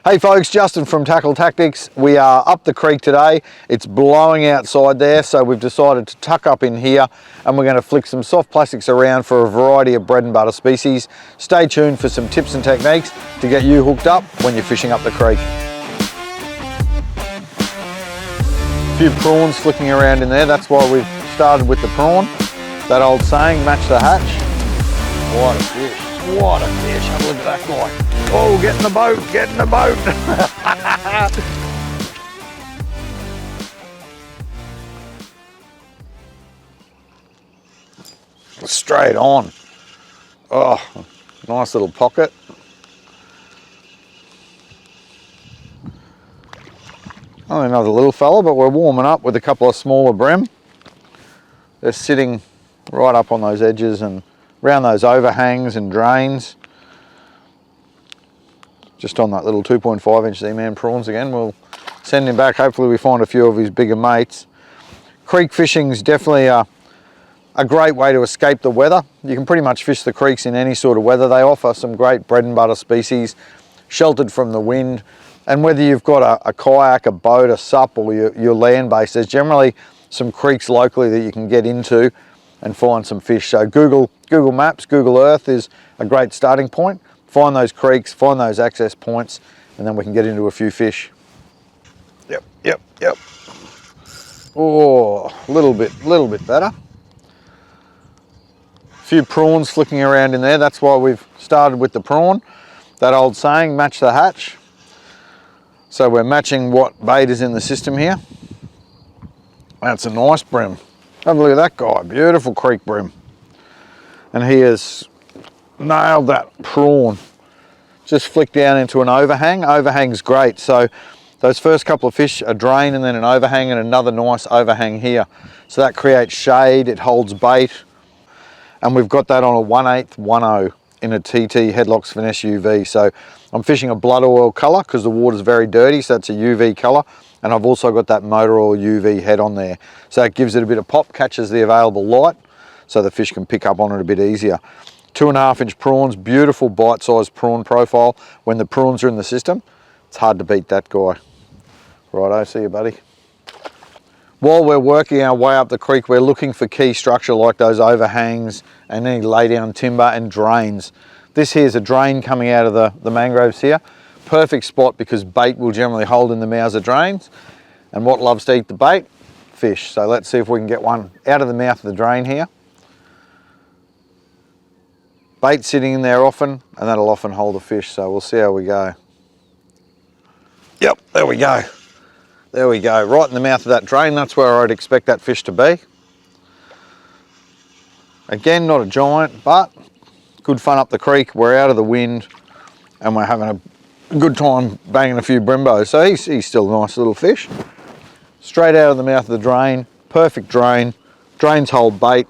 Hey folks, Justin from Tackle Tactics. We are up the creek today. It's blowing outside there, so we've decided to tuck up in here and we're going to flick some soft plastics around for a variety of bread and butter species. Stay tuned for some tips and techniques to get you hooked up when you're fishing up the creek. A few prawns flicking around in there, that's why we've started with the prawn. That old saying, match the hatch. What a fish, what a fish. Have a look at that guy. Oh, get in the boat, get in the boat. Straight on. Oh, nice little pocket. Only another little fella, but we're warming up with a couple of smaller bream. They're sitting right up on those edges and around those overhangs and drains. Just on that little 2.5 inch ZMan prawns again. We'll send him back. Hopefully we find a few of his bigger mates. Creek fishing is definitely a great way to escape the weather. You can pretty much fish the creeks in any sort of weather. They offer some great bread and butter species, sheltered from the wind. And whether you've got a kayak, a boat, a sup, or your land-based, there's generally some creeks locally that you can get into and find some fish. So Google Maps, Google Earth is a great starting point. Find those creeks, find those access points, and then we can get into a few fish. Yep. Oh, a little bit better. A few prawns flicking around in there. That's why we've started with the prawn. That old saying, match the hatch. So we're matching what bait is in the system here. That's a nice bream. Have a look at that guy, beautiful creek bream. And he has nailed that prawn. Just flick down into an overhang. Overhang's great. So those first couple of fish, a drain and then an overhang and another nice overhang here. So that creates shade, it holds bait. And we've got that on a 1/8 10 in a TT HeadlockZ Finesse UV. So I'm fishing a blood oil color because the water's very dirty, so it's a UV color. And I've also got that motor oil UV head on there. So it gives it a bit of pop, catches the available light, so the fish can pick up on it a bit easier. 2.5 inch prawns, beautiful bite-sized prawn profile. When the prawns are in the system, it's hard to beat that guy. Righto, see you buddy. While we're working our way up the creek, we're looking for key structure like those overhangs and any lay down timber and drains. This here is a drain coming out of the mangroves here. Perfect spot because bait will generally hold in the mouths of drains. And what loves to eat the bait? Fish. So let's see if we can get one out of the mouth of the drain here. Bait sitting in there often, and that'll often hold a fish, so we'll see how we go. Yep, there we go. There we go, right in the mouth of that drain. That's where I'd expect that fish to be. Again, not a giant, but good fun up the creek. We're out of the wind, and we're having a good time banging a few brimbos. So he's still a nice little fish. Straight out of the mouth of the drain, perfect drain. Drains hold bait,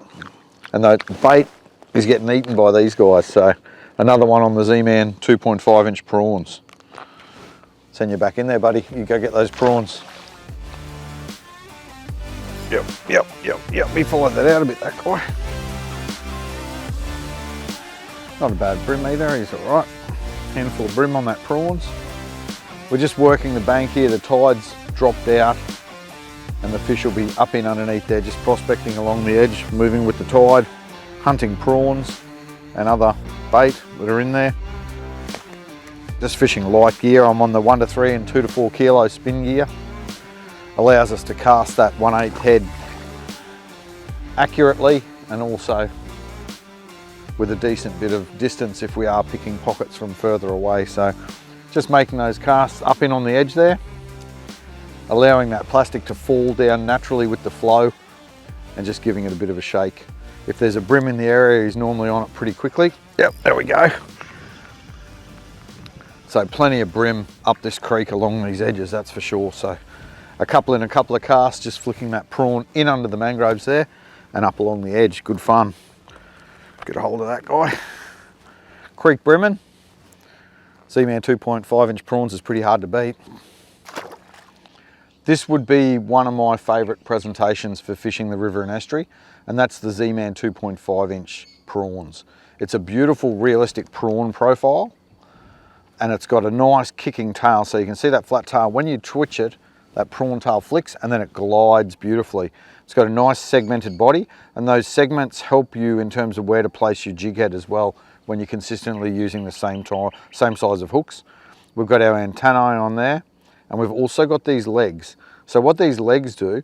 and the bait is getting eaten by these guys. So another one on the ZMan 2.5 inch prawns. Send you back in there, buddy. You go get those prawns. Yep. He followed that out a bit, that guy. Not a bad bream either, he's all right. Handful of bream on that prawns. We're just working the bank here. The tide's dropped out and the fish will be up in underneath there, just prospecting along the edge, moving with the tide, hunting prawns and other bait that are in there. Just fishing light gear. I'm on the 1 to 3 and 2 to 4 kilo spin gear. Allows us to cast that 1/8 head accurately and also with a decent bit of distance if we are picking pockets from further away. So just making those casts up in on the edge there, allowing that plastic to fall down naturally with the flow and just giving it a bit of a shake. If there's a bream in the area, he's normally on it pretty quickly. Yep, there we go. So plenty of bream up this creek along these edges, that's for sure. So a couple of casts, just flicking that prawn in under the mangroves there and up along the edge. Good fun. Get a hold of that guy. Creek breaming. ZMan 2.5 inch prawns is pretty hard to beat. This would be one of my favourite presentations for fishing the river and estuary, and that's the ZMan 2.5 inch prawns. It's a beautiful, realistic prawn profile, and it's got a nice kicking tail. So you can see that flat tail. When you twitch it, that prawn tail flicks and then it glides beautifully. It's got a nice segmented body, and those segments help you in terms of where to place your jig head as well when you're consistently using the same size of hooks. We've got our antennae on there, and we've also got these legs. So what these legs do,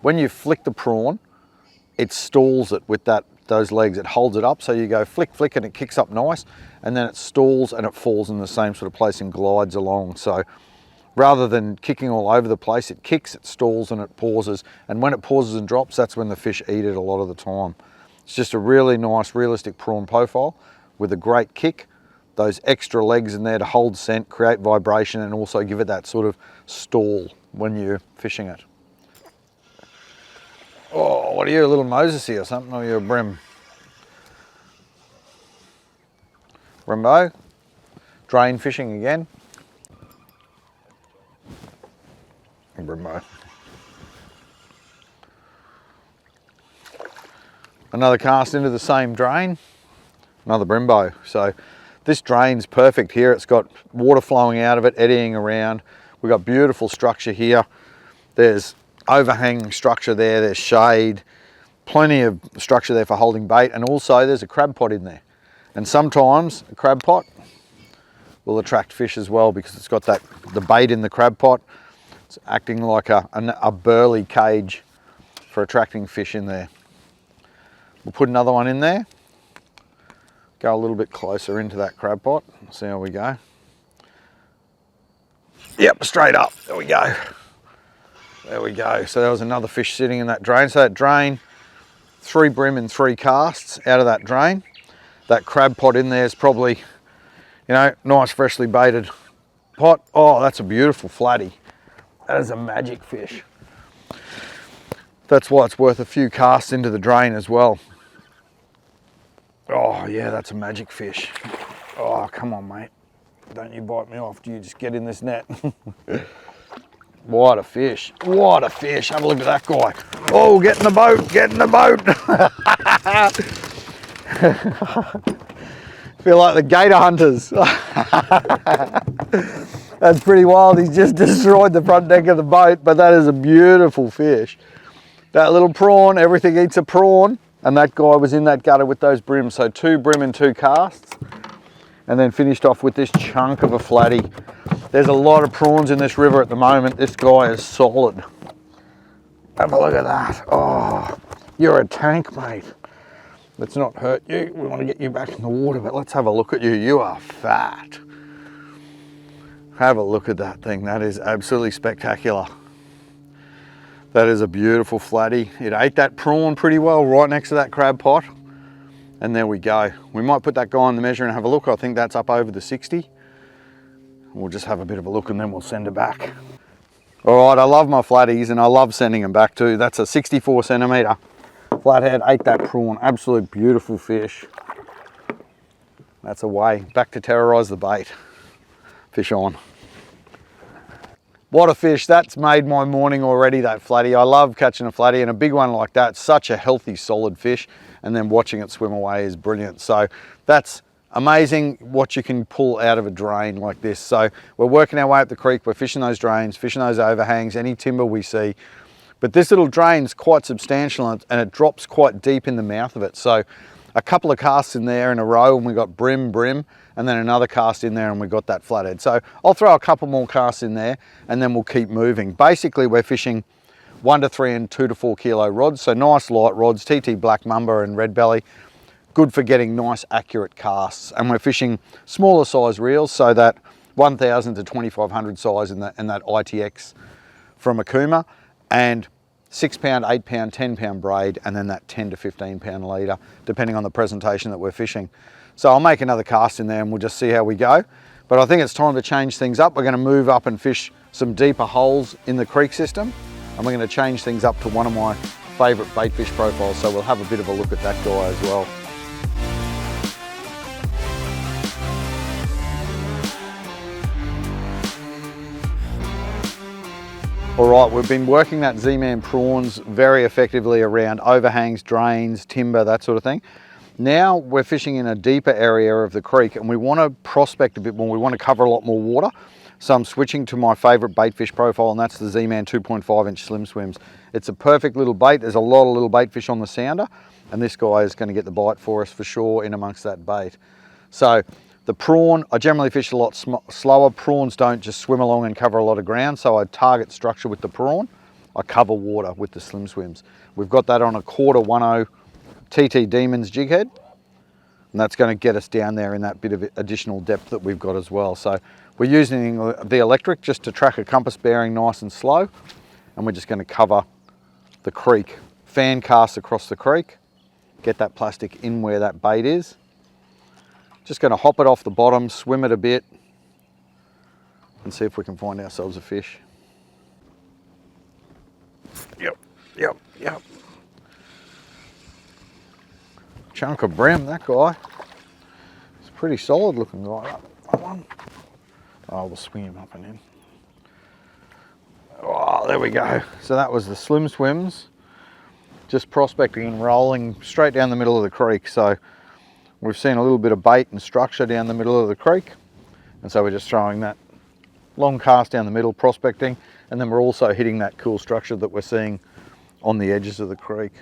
when you flick the prawn, it stalls it with those legs. It holds it up, so you go flick, flick, and it kicks up nice, and then it stalls and it falls in the same sort of place and glides along. So rather than kicking all over the place, it kicks, it stalls, and it pauses. And when it pauses and drops, that's when the fish eat it a lot of the time. It's just a really nice, realistic prawn profile with a great kick, those extra legs in there to hold scent, create vibration, and also give it that sort of stall when you're fishing it. Oh, what are you, a little Moses or something? Or are you a Bream? Brimbo? Drain fishing again. Brimbo. Another cast into the same drain. Another Brimbo. So this drain's perfect here. It's got water flowing out of it, eddying around. We've got beautiful structure here. There's overhang structure there, there's shade, plenty of structure there for holding bait, and also there's a crab pot in there. And sometimes a crab pot will attract fish as well because it's got the bait in the crab pot. It's acting like a burley cage for attracting fish in there. We'll put another one in there. Go a little bit closer into that crab pot. See how we go. Yep, straight up. There we go. There we go. So there was another fish sitting in that drain. So that drain, 3 bream and 3 casts out of that drain. That crab pot in there is probably, you know, nice freshly baited pot. Oh, that's a beautiful flatty. That is a magic fish. That's why it's worth a few casts into the drain as well. Oh yeah, that's a magic fish. Oh, come on, mate. Don't you bite me off. Do you just get in this net? What a fish. What a fish. Have a look at that guy. Oh, get in the boat. Get in the boat. Feel like the gator hunters. That's pretty wild. He's just destroyed the front deck of the boat, but that is a beautiful fish. That little prawn, everything eats a prawn, and that guy was in that gutter with those brims. So 2 brim and 2 casts, and then finished off with this chunk of a flatty. There's a lot of prawns in this river at the moment. This guy is solid. Have a look at that. Oh, you're a tank, mate. Let's not hurt you. We want to get you back in the water, but let's have a look at you. You are fat. Have a look at that thing. That is absolutely spectacular. That is a beautiful flatty. It ate that prawn pretty well right next to that crab pot. And there we go. We might put that guy on the measure and have a look. I think that's up over the 60. We'll just have a bit of a look and then we'll send it back. All right, I love my flatties and I love sending them back too. That's a 64 centimetre flathead, ate that prawn. Absolute beautiful fish. That's away. Back to terrorise the bait. Fish on. What a fish. That's made my morning already, that flatty. I love catching a flatty, and a big one like that, such a healthy, solid fish, and then watching it swim away is brilliant. So that's amazing what you can pull out of a drain like this. So we're working our way up the creek, we're fishing those drains, fishing those overhangs, any timber we see. But this little drain's quite substantial and it drops quite deep in the mouth of it. So a couple of casts in there in a row and we got brim, and then another cast in there and we got that flathead. So I'll throw a couple more casts in there and then we'll keep moving. Basically we're fishing 1 to 3 and 2 to 4 kilo rods. So nice light rods, TT black mamba and red belly. Good for getting nice accurate casts, and we're fishing smaller size reels, so that 1,000 to 2,500 size in that ITX from Okuma, and 6 pound, 8 pound, 10 pound braid, and then that 10 to 15 pound leader, depending on the presentation that we're fishing. So I'll make another cast in there and we'll just see how we go. But I think it's time to change things up. We're going to move up and fish some deeper holes in the creek system, and we're going to change things up to one of my favourite bait fish profiles, so we'll have a bit of a look at that guy as well. All right, we've been working that ZMan prawns very effectively around overhangs, drains, timber, that sort of thing. Now we're fishing in a deeper area of the creek and we want to prospect a bit more. We want to cover a lot more water. So I'm switching to my favorite bait fish profile, and that's the ZMan 2.5-inch Slim Swims. It's a perfect little bait. There's a lot of little bait fish on the sounder, and this guy is going to get the bite for us for sure in amongst that bait. So the prawn, I generally fish a lot slower. Prawns don't just swim along and cover a lot of ground, so I target structure with the prawn. I cover water with the Slim Swims. We've got that on a 1/4 TT DemonZ Jighead, and that's going to get us down there in that bit of additional depth that we've got as well. So we're using the electric just to track a compass bearing nice and slow, and we're just going to cover the creek, fan cast across the creek, get that plastic in where that bait is. Just going to hop it off the bottom, swim it a bit, and see if we can find ourselves a fish. Yep. Chunk of bream, that guy. It's a pretty solid looking guy, that one. Oh, we'll swing him up and in. Oh, there we go. So that was the Slim Swims, just prospecting and rolling straight down the middle of the creek. So we've seen a little bit of bait and structure down the middle of the creek, and so we're just throwing that long cast down the middle, prospecting, and then we're also hitting that cool structure that we're seeing on the edges of the creek.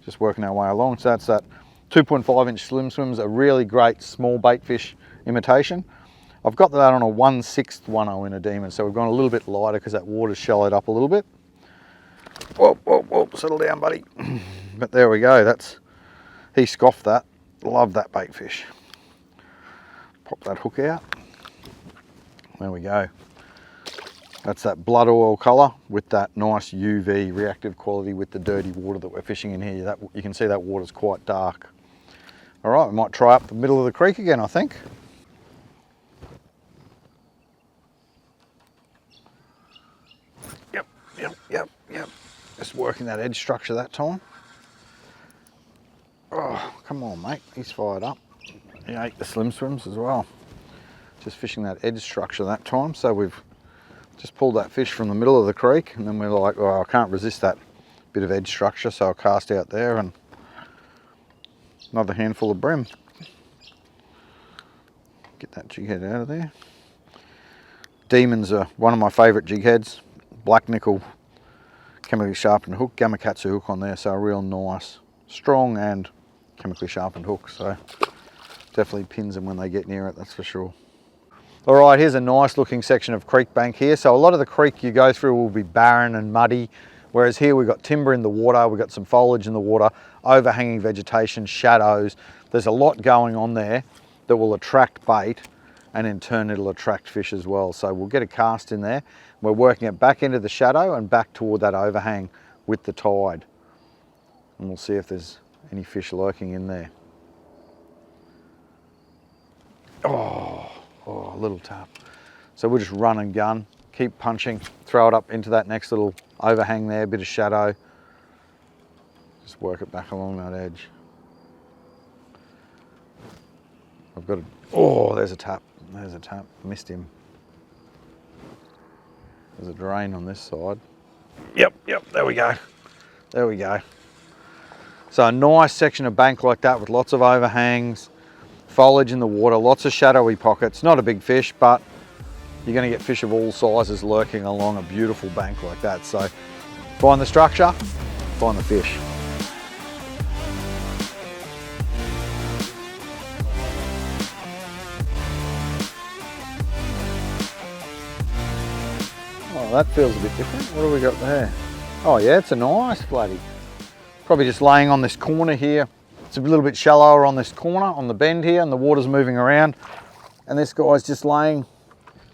Just working our way along. So that's that 2.5-inch Slim Swims, a really great small bait fish imitation. I've got that on a 1/6 10 in a Demon, so we've gone a little bit lighter because that water's shallowed up a little bit. Whoa, settle down, buddy. But there we go, he scoffed that. Love that bait fish. Pop that hook out. There we go. That's that blood oil colour with that nice UV reactive quality with the dirty water that we're fishing in here. You can see that water's quite dark. All right, we might try up the middle of the creek again, I think. Yep. Just working that edge structure that time. Oh, come on, mate. He's fired up. He ate the Slim Swims as well. Just fishing that edge structure that time. So we've just pulled that fish from the middle of the creek, and then we're like, oh, I can't resist that bit of edge structure, so I'll cast out there and another handful of bream. Get that jig head out of there. Demons are one of my favourite jig heads. Black nickel, chemically sharpened hook, Gamakatsu hook on there, so a real nice, strong and chemically sharpened hook. So definitely pins them when they get near it, that's for sure. All right, here's a nice looking section of creek bank here. So a lot of the creek you go through will be barren and muddy, whereas here we've got timber in the water, we've got some foliage in the water, overhanging vegetation, shadows. There's a lot going on there that will attract bait, and in turn it'll attract fish as well. So we'll get a cast in there. We're working it back into the shadow and back toward that overhang with the tide. And we'll see if there's any fish lurking in there. Oh, a little tap. So we'll just run and gun, keep punching, throw it up into that next little overhang there, bit of shadow. Just work it back along that edge. I've got oh, there's a tap. There's a tap, missed him. There's a drain on this side. Yep, there we go. There we go. So a nice section of bank like that with lots of overhangs, foliage in the water, lots of shadowy pockets. Not a big fish, but you're going to get fish of all sizes lurking along a beautiful bank like that. So find the structure, find the fish. Oh, that feels a bit different. What do we got there? Oh yeah, it's a nice flatty. Probably just laying on this corner here. It's a little bit shallower on this corner, on the bend here, and the water's moving around. And this guy's just laying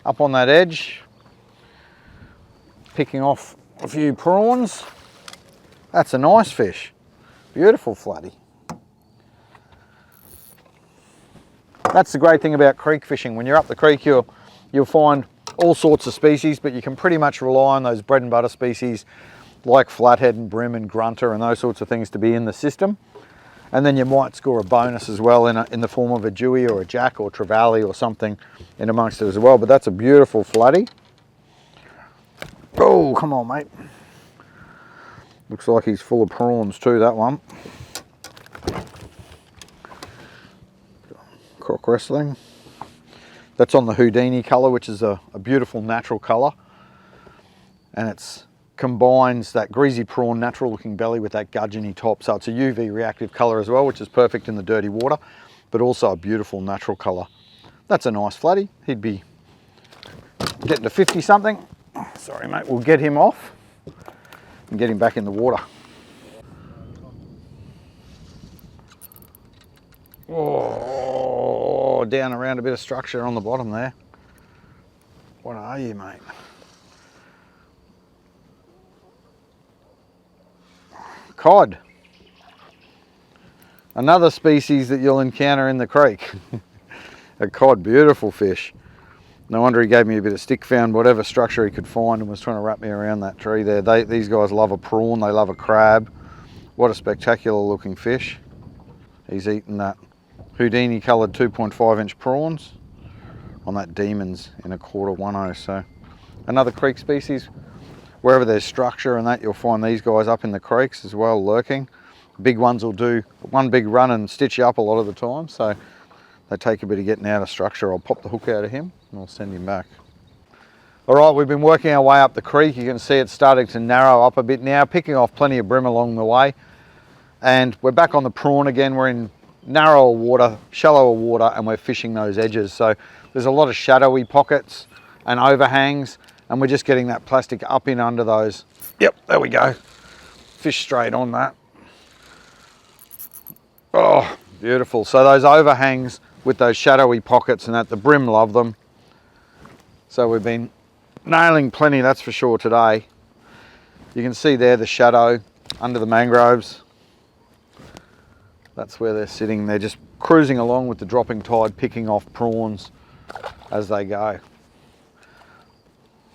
up on that edge, picking off a few prawns. That's a nice fish. Beautiful flatty. That's the great thing about creek fishing. When you're up the creek, you'll find all sorts of species, but you can pretty much rely on those bread and butter species like flathead and bream and grunter and those sorts of things to be in the system. And then you might score a bonus as well in the form of a dewey or a jack or trevally or something in amongst it as well. But that's a beautiful flatty. Oh, come on, mate. Looks like he's full of prawns too, that one. rock wrestling. That's on the Houdini colour, which is a beautiful natural colour. And it combines that greasy prawn natural looking belly with that gudgeony top. So it's a UV reactive colour as well, which is perfect in the dirty water, but also a beautiful natural colour. That's a nice flatty. He'd be getting to 50 something. Sorry mate, we'll get him off and get him back in the water. Oh, down around a bit of structure on the bottom there. What are you, mate? Cod. Another species that you'll encounter in the creek. A cod, beautiful fish. No wonder he gave me a bit of stick, found whatever structure he could find and was trying to wrap me around that tree there. These guys love a prawn, they love a crab. What a spectacular looking fish. He's eating that Houdini coloured 2.5 inch prawns on that DemonZ in a quarter 1/0. So another creek species. Wherever there's structure and that, you'll find these guys up in the creeks as well, lurking. Big ones will do one big run and stitch you up a lot of the time, so they take a bit of getting out of structure. I'll pop the hook out of him and I'll send him back. All right, we've been working our way up the creek. You can see it's starting to narrow up a bit now, picking off plenty of bream along the way. And we're back on the prawn again. We're in narrower water, shallower water, and we're fishing those edges. So there's a lot of shadowy pockets and overhangs, and we're just getting that plastic up in under those. Yep, there we go. Fish straight on that. Oh, beautiful. So those overhangs with those shadowy pockets and that, the bream love them. So we've been nailing plenty, that's for sure, today. You can see there the shadow under the mangroves. That's where they're sitting. They're just cruising along with the dropping tide, picking off prawns as they go.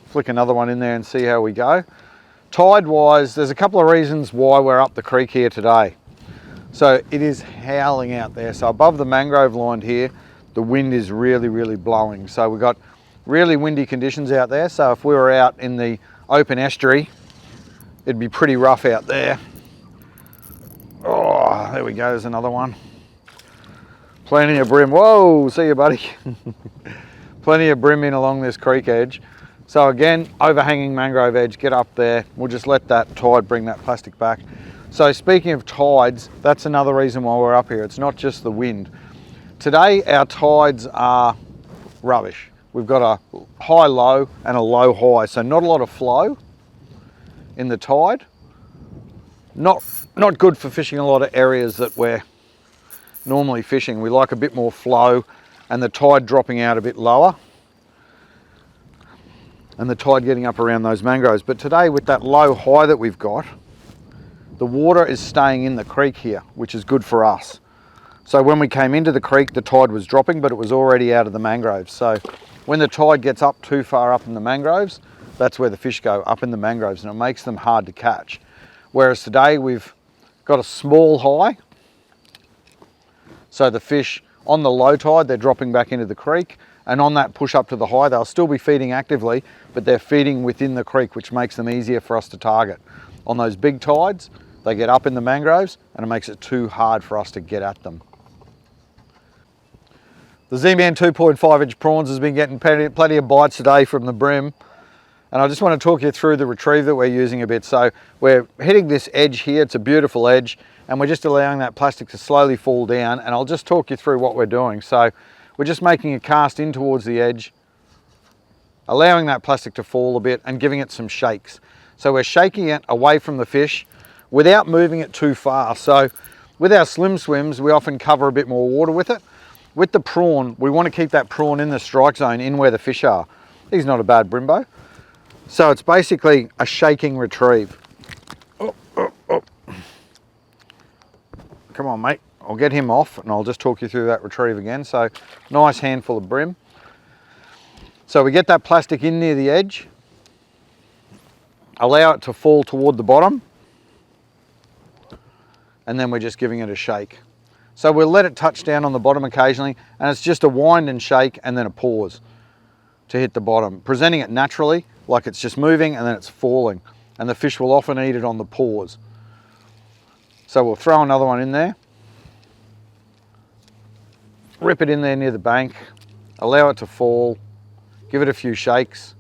Flick another one in there and see how we go. Tide wise, there's a couple of reasons why we're up the creek here today. So it is howling out there. So above the mangrove line here, the wind is really, really blowing. So we've got really windy conditions out there. So if we were out in the open estuary, it'd be pretty rough out there. Oh, there we go, there's another one. Plenty of bream. Whoa, see you, buddy. Plenty of bream in along this creek edge. So again, overhanging mangrove edge, get up there. We'll just let that tide bring that plastic back. So speaking of tides, that's another reason why we're up here. It's not just the wind. Today, our tides are rubbish. We've got a high low and a low high, so not a lot of flow in the tide. Not good for fishing a lot of areas that we're normally fishing. We like a bit more flow and the tide dropping out a bit lower and the tide getting up around those mangroves. But today, with that low high that we've got, the water is staying in the creek here, which is good for us. So when we came into the creek, the tide was dropping, but it was already out of the mangroves. So when the tide gets up too far up in the mangroves, that's where the fish go, up in the mangroves, and it makes them hard to catch. Whereas today we've got a small high, so the fish on the low tide, they're dropping back into the creek, and on that push up to the high, they'll still be feeding actively, but they're feeding within the creek, which makes them easier for us to target. On those big tides, they get up in the mangroves and it makes it too hard for us to get at them. The ZMan 2.5 inch prawns has been getting plenty of bites today from the bream. And I just want to talk you through the retrieve that we're using a bit. So we're hitting this edge here, it's a beautiful edge, and we're just allowing that plastic to slowly fall down, and I'll just talk you through what we're doing. So we're just making a cast in towards the edge, allowing that plastic to fall a bit and giving it some shakes. So we're shaking it away from the fish without moving it too far. So with our slim swims, we often cover a bit more water with it. With the prawn, we want to keep that prawn in the strike zone, in where the fish are. He's not a bad brimbo. So it's basically a shaking retrieve. Oh, oh, oh. Come on, mate. I'll get him off and I'll just talk you through that retrieve again. So nice handful of bream. So we get that plastic in near the edge, allow it to fall toward the bottom, and then we're just giving it a shake. So we'll let it touch down on the bottom occasionally, and it's just a wind and shake and then a pause to hit the bottom, presenting it naturally, like it's just moving and then it's falling, and the fish will often eat it on the pause. So we'll throw another one in there. rip it in there near the bank, allow it to fall, give it a few shakes.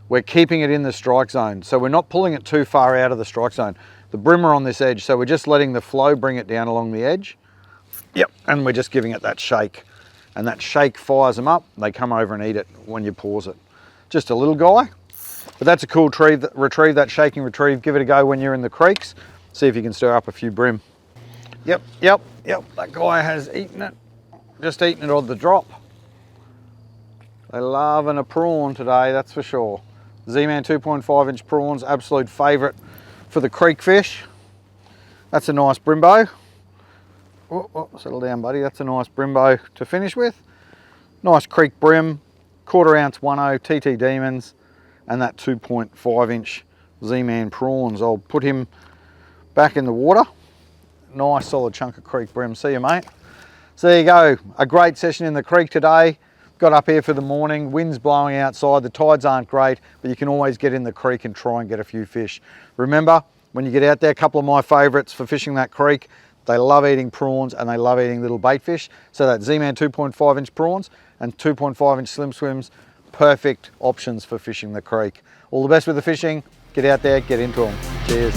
We're keeping it in the strike zone, so we're not pulling it too far out of the strike zone. The brim are on this edge, so we're just letting the flow bring it down along the edge. Yep, and we're just giving it that shake. And that shake fires them up. They come over and eat it when you pause it. Just a little guy, but that's a cool retrieve, that shaking retrieve. Give it a go when you're in the creeks. See if you can stir up a few brim. Yep, that guy has eaten it. Just eaten it on the drop. They're loving a prawn today, that's for sure. ZMan 2.5 inch prawns, absolute favourite for the creek fish. That's a nice brimbo. Oh, settle down, buddy. That's a nice brimbo to finish with. Nice creek brim, 1/4 ounce 1/0 TT DemonZ, and that 2.5 inch ZMan prawns. I'll put him back in the water. Nice solid chunk of creek brim. See you, mate. So there you go. A great session in the creek today. Got up here for the morning, wind's blowing outside, the tides aren't great, but you can always get in the creek and try and get a few fish. Remember, when you get out there, a couple of my favourites for fishing that creek, they love eating prawns and they love eating little bait fish. So that ZMan 2.5 inch prawns and 2.5 inch slim swims, perfect options for fishing the creek. All the best with the fishing. Get out there, get into them. Cheers.